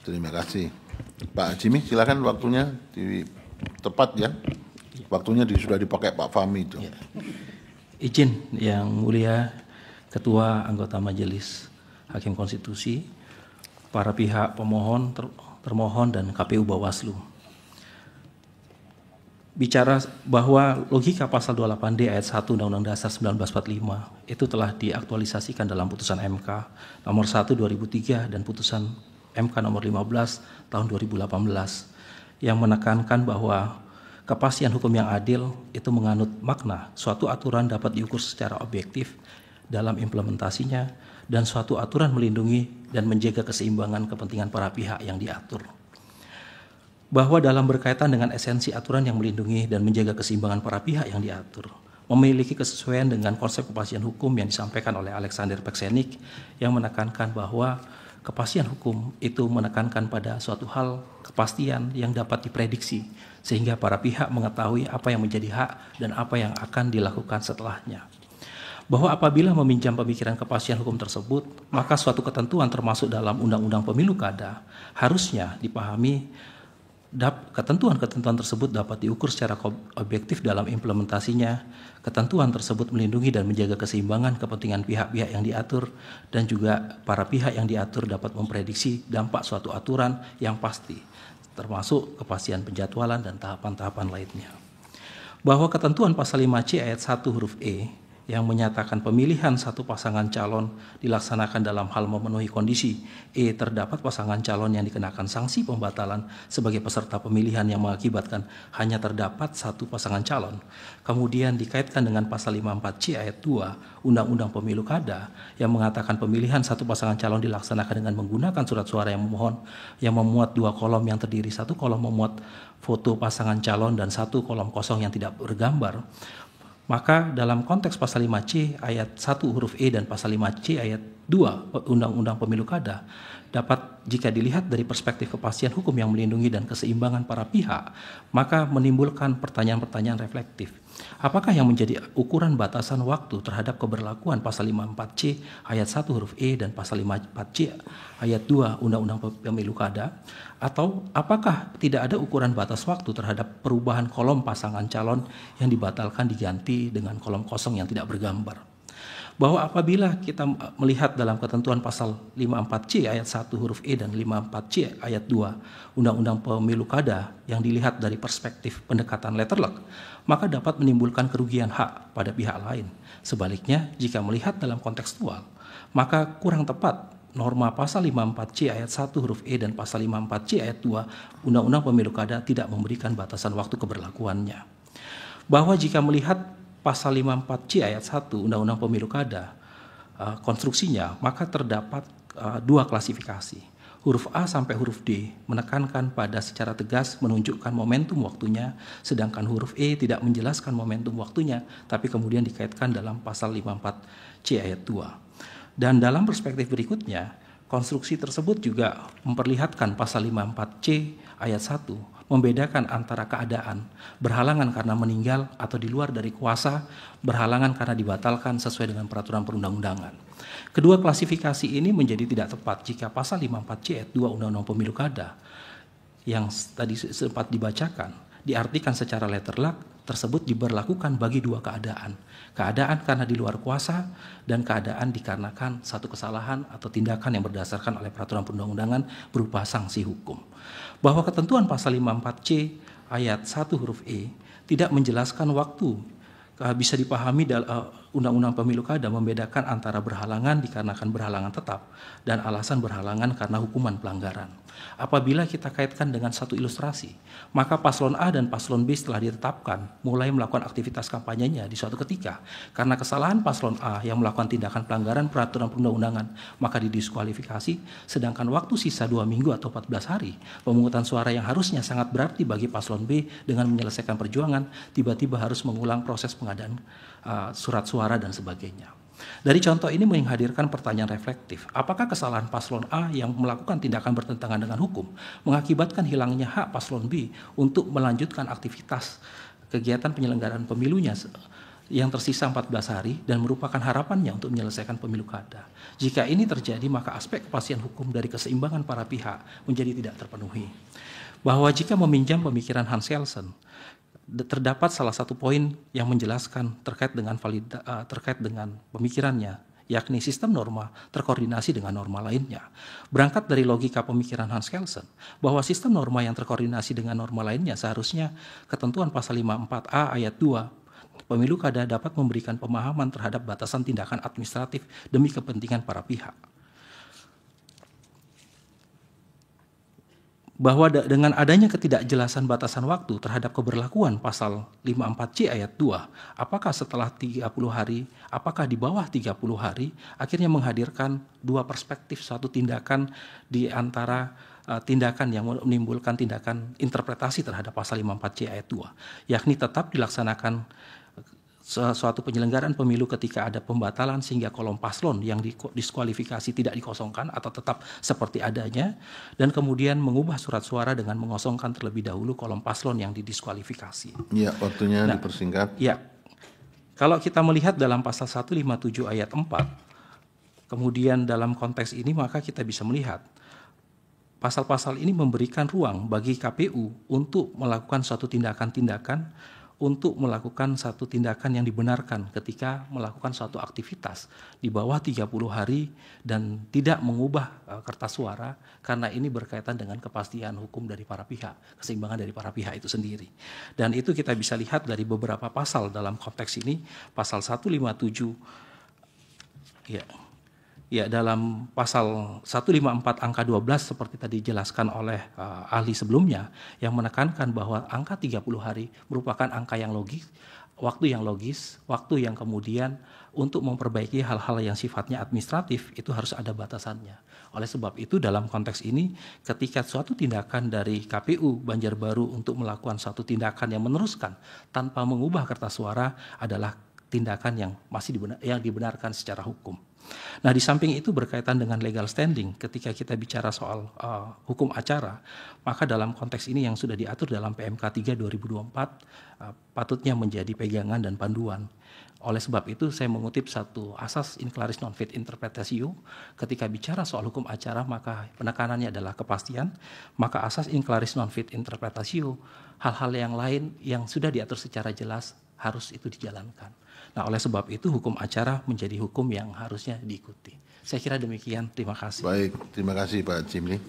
Terima kasih. Pak Jimmy, silakan waktunya tepat ya. Waktunya sudah dipakai Pak Fahmi itu. Ya. Izin yang mulia Ketua Anggota Majelis Hakim Konstitusi, para pihak pemohon, termohon dan KPU Bawaslu. Bicara bahwa logika pasal 28D ayat 1 Undang-Undang Dasar 1945 itu telah diaktualisasikan dalam putusan MK nomor 1 2003 dan putusan MK nomor 15 tahun 2018 yang menekankan bahwa kepastian hukum yang adil itu menganut makna suatu aturan dapat diukur secara objektif dalam implementasinya dan suatu aturan melindungi dan menjaga keseimbangan kepentingan para pihak yang diatur. Bahwa dalam berkaitan dengan esensi aturan yang melindungi dan menjaga keseimbangan para pihak yang diatur, memiliki kesesuaian dengan konsep kepastian hukum yang disampaikan oleh Alexander Peksenik yang menekankan bahwa kepastian hukum itu menekankan pada suatu hal kepastian yang dapat diprediksi sehingga para pihak mengetahui apa yang menjadi hak dan apa yang akan dilakukan setelahnya. Bahwa apabila meminjam pemikiran kepastian hukum tersebut, maka suatu ketentuan termasuk dalam Undang-Undang Pemilu Kada harusnya dipahami ketentuan-ketentuan tersebut dapat diukur secara objektif dalam implementasinya. Ketentuan tersebut melindungi dan menjaga keseimbangan kepentingan pihak-pihak yang diatur dan juga para pihak yang diatur dapat memprediksi dampak suatu aturan yang pasti, termasuk kepastian penjadwalan dan tahapan-tahapan lainnya. Bahwa ketentuan pasal 5C ayat 1 huruf E yang menyatakan pemilihan satu pasangan calon dilaksanakan dalam hal memenuhi kondisi E terdapat pasangan calon yang dikenakan sanksi pembatalan sebagai peserta pemilihan yang mengakibatkan hanya terdapat satu pasangan calon. Kemudian dikaitkan dengan pasal 54C ayat 2 Undang-Undang Pemilu Kada yang mengatakan pemilihan satu pasangan calon dilaksanakan dengan menggunakan surat suara yang memohon yang memuat dua kolom yang terdiri satu kolom memuat foto pasangan calon dan satu kolom kosong yang tidak bergambar. Maka dalam konteks pasal 5C ayat 1 huruf E dan pasal 5C ayat 2 Undang-Undang Pemilu Kada dapat jika dilihat dari perspektif kepastian hukum yang melindungi dan keseimbangan para pihak, maka menimbulkan pertanyaan-pertanyaan reflektif. Apakah yang menjadi ukuran batasan waktu terhadap keberlakuan pasal 54C ayat 1 huruf E dan pasal 54C ayat 2 Undang-Undang Pemilu Kada? Atau apakah tidak ada ukuran batas waktu terhadap perubahan kolom pasangan calon yang dibatalkan diganti dengan kolom kosong yang tidak bergambar? Bahwa apabila kita melihat dalam ketentuan pasal 54C ayat 1 huruf E dan 54C ayat 2 Undang-Undang Pemilu Kada yang dilihat dari perspektif pendekatan letterlock, maka dapat menimbulkan kerugian hak pada pihak lain. Sebaliknya, jika melihat dalam kontekstual, maka kurang tepat norma pasal 54C ayat 1 huruf E dan pasal 54C ayat 2 Undang-Undang Pemilu Kada tidak memberikan batasan waktu keberlakuannya. Bahwa jika melihat pasal 54C ayat 1 Undang-Undang Pemilu Kada konstruksinya, maka terdapat dua klasifikasi. Huruf A sampai huruf D menekankan pada secara tegas menunjukkan momentum waktunya, sedangkan huruf E tidak menjelaskan momentum waktunya, tapi kemudian dikaitkan dalam pasal 54C ayat 2. Dan dalam perspektif berikutnya, konstruksi tersebut juga memperlihatkan pasal 54C ayat 1 membedakan antara keadaan berhalangan karena meninggal atau di luar dari kuasa, berhalangan karena dibatalkan sesuai dengan peraturan perundang-undangan. Kedua klasifikasi ini menjadi tidak tepat jika pasal 54C ayat 2 Undang-Undang Pemilu Kada yang tadi sempat dibacakan diartikan secara letterlock tersebut diberlakukan bagi dua keadaan. Keadaan karena di luar kuasa dan keadaan dikarenakan satu kesalahan atau tindakan yang berdasarkan oleh peraturan perundang-undangan berupa sanksi hukum. Bahwa ketentuan pasal 54C ayat 1 huruf E tidak menjelaskan waktu. Bisa dipahami Undang-Undang Pemilu Kada membedakan antara berhalangan dikarenakan berhalangan tetap dan alasan berhalangan karena hukuman pelanggaran. Apabila kita kaitkan dengan satu ilustrasi, maka paslon A dan paslon B setelah ditetapkan mulai melakukan aktivitas kampanyenya di suatu ketika karena kesalahan paslon A yang melakukan tindakan pelanggaran peraturan perundang-undangan maka didiskualifikasi, sedangkan waktu sisa 2 minggu atau 14 hari pemungutan suara yang harusnya sangat berarti bagi paslon B dengan menyelesaikan perjuangan tiba-tiba harus mengulang proses pengadaan surat suara dan sebagainya. Dari contoh ini menghadirkan pertanyaan reflektif. Apakah kesalahan paslon A yang melakukan tindakan bertentangan dengan hukum mengakibatkan hilangnya hak paslon B untuk melanjutkan aktivitas kegiatan penyelenggaraan pemilunya yang tersisa 14 hari dan merupakan harapannya untuk menyelesaikan pemilu kada. Jika ini terjadi, maka aspek kepastian hukum dari keseimbangan para pihak menjadi tidak terpenuhi. Bahwa jika meminjam pemikiran Hans Kelsen, terdapat salah satu poin yang menjelaskan terkait dengan pemikirannya, yakni sistem norma terkoordinasi dengan norma lainnya. Berangkat dari logika pemikiran Hans Kelsen, bahwa sistem norma yang terkoordinasi dengan norma lainnya seharusnya ketentuan pasal 54A ayat 2 pemilu kada dapat memberikan pemahaman terhadap batasan tindakan administratif demi kepentingan para pihak. Bahwa dengan adanya ketidakjelasan batasan waktu terhadap keberlakuan pasal 54C ayat 2, apakah setelah 30 hari, apakah di bawah 30 hari, akhirnya menghadirkan dua perspektif suatu tindakan di antara tindakan yang menimbulkan tindakan interpretasi terhadap pasal 54C ayat 2, yakni tetap dilaksanakan suatu penyelenggaraan pemilu ketika ada pembatalan sehingga kolom paslon yang diskualifikasi tidak dikosongkan atau tetap seperti adanya, dan kemudian mengubah surat suara dengan mengosongkan terlebih dahulu kolom paslon yang didiskualifikasi. Ya, waktunya dipersingkat. Ya, kalau kita melihat dalam pasal 157 ayat 4, kemudian dalam konteks ini maka kita bisa melihat pasal-pasal ini memberikan ruang bagi KPU untuk melakukan suatu tindakan-tindakan untuk melakukan satu tindakan yang dibenarkan ketika melakukan suatu aktivitas di bawah 30 hari dan tidak mengubah kertas suara, karena ini berkaitan dengan kepastian hukum dari para pihak, keseimbangan dari para pihak itu sendiri. Dan itu kita bisa lihat dari beberapa pasal dalam konteks ini, pasal 157 dalam pasal 154 angka 12 seperti tadi dijelaskan oleh ahli sebelumnya, yang menekankan bahwa angka 30 hari merupakan angka yang logis, waktu yang kemudian untuk memperbaiki hal-hal yang sifatnya administratif itu harus ada batasannya. Oleh sebab itu dalam konteks ini, ketika suatu tindakan dari KPU Banjarbaru untuk melakukan suatu tindakan yang meneruskan tanpa mengubah kertas suara adalah tindakan yang dibenarkan secara hukum. Nah, di samping itu berkaitan dengan legal standing, ketika kita bicara soal hukum acara, maka dalam konteks ini yang sudah diatur dalam PMK 3 2024 patutnya menjadi pegangan dan panduan. Oleh sebab itu saya mengutip satu asas in claris non fit interpretatio, ketika bicara soal hukum acara maka penekanannya adalah kepastian, maka asas in claris non fit interpretatio, hal-hal yang lain yang sudah diatur secara jelas harus itu dijalankan. Nah, oleh sebab itu hukum acara menjadi hukum yang harusnya diikuti. Saya kira demikian, terima kasih. Baik, terima kasih Pak Jimli.